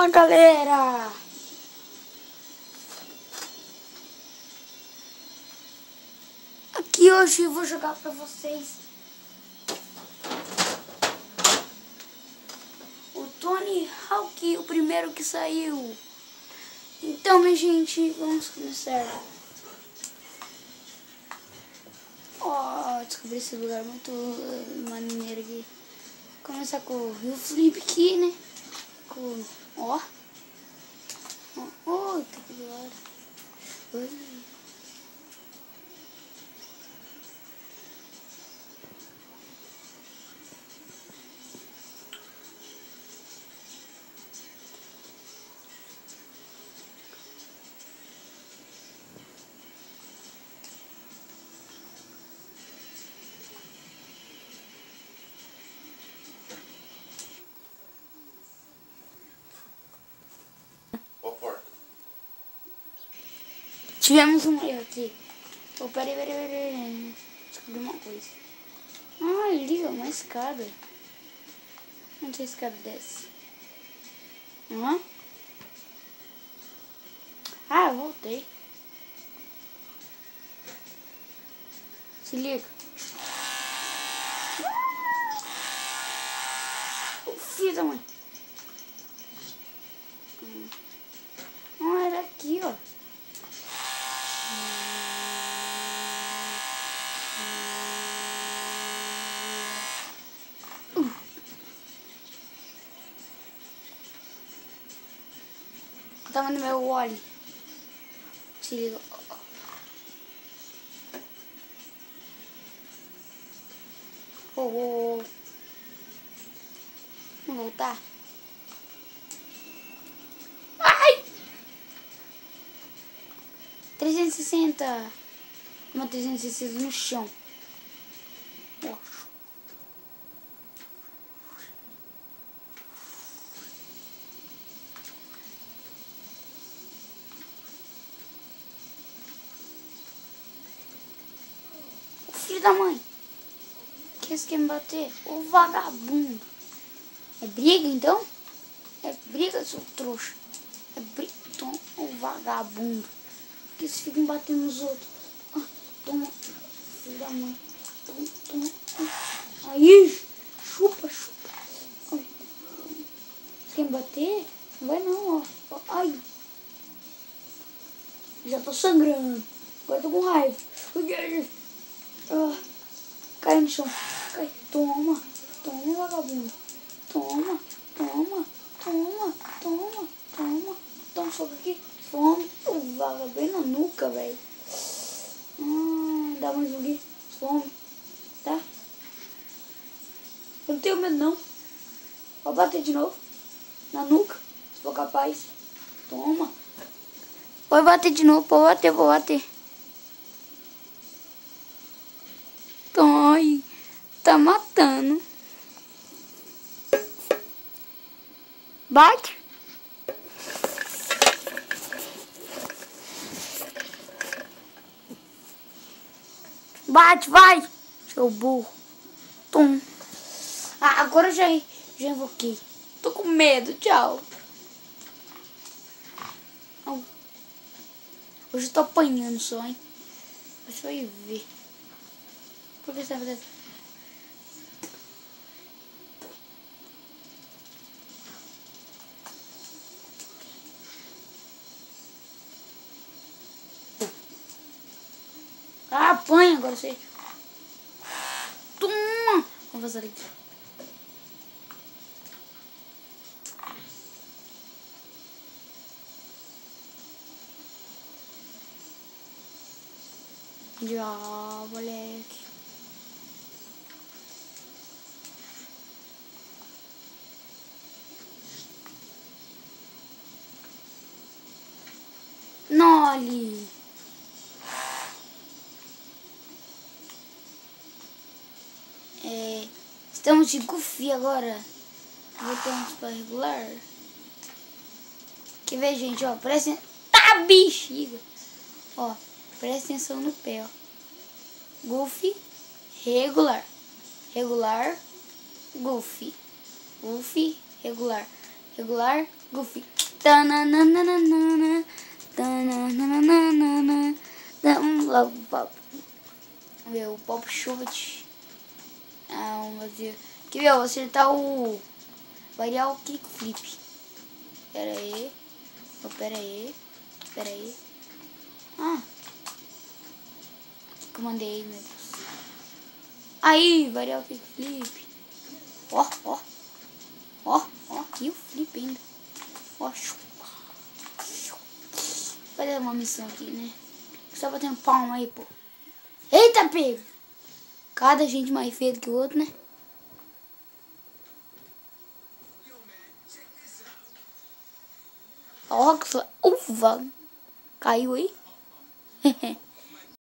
Fala, galera! Aqui hoje eu vou jogar pra vocês o Tony Hawk, o primeiro que saiu. Então, minha gente, vamos começar. Ó, descobri esse lugar muito maneiro aqui. Começar com o Rio Flip aqui, né? Com, ó, tá que da hora. Tivemos um erro aqui. Oh, peraí. Descobri uma coisa. Ah, ali, ó, uma escada. Onde a escada desce? Aham. Ah, eu voltei. Se liga. O filho da mãe. Não, era aqui, ó. Eu tava no meu Wally. Se liga. Vou voltar. Ai! 360. Uma 360 no chão. Ó. Filho da mãe. Que esse quer me bater? Ô vagabundo. É briga então? É briga, seu trouxa. É briga. Toma, ô vagabundo. Que eles ficam batendo nos outros. Ah, toma. Filho da mãe. Toma. Aí. Chupa. Ai. Você quer me bater? Não vai não, ó. Ai. Já tô sangrando. Agora tô com raiva. Cai no chão. Cai. Toma, vagabundo. Toma. Toma fogo aqui. Fome. Vaga bem na nuca, velho. Dá mais um aqui. Fome. Tá? Eu não tenho medo, não. Vou bater de novo. Na nuca. Se for capaz. Toma. Pode bater de novo. Pode bater. Ai, tá matando. Bate. Bate, vai. Seu burro. Tom. Ah, agora eu já invoquei. Tô com medo, tchau. Hoje eu tô apanhando só, hein. Você vai ver. Por que você vai fazer? Ah, apanha agora você. Toma. Vamos fazer aqui. Já, moleque. Noli. Estamos de Goofy agora. Voltamos para regular. Quer ver, gente? Ó, presta atenção. Tá, bexiga. Ó, presta atenção no pé, ó. Goofy, regular. Regular, Goofy. Goofy, regular. regular, Goofy. Tananana, tananana, logo Pop. Vamos ver o Pop Shoot. Vamos ver. Quer ver? Eu vou acertar o variar o kickflip. Pera aí. Oh, pera aí. Ah. O que eu mandei, meu Deus. Aí, variar o kickflip. Ó. E o flip ainda. Ó. Fazer uma missão aqui, né? Só batendo palma aí, pô. Eita, pego! Cada gente mais feia do que o outro, né? Ó, uva! Caiu aí?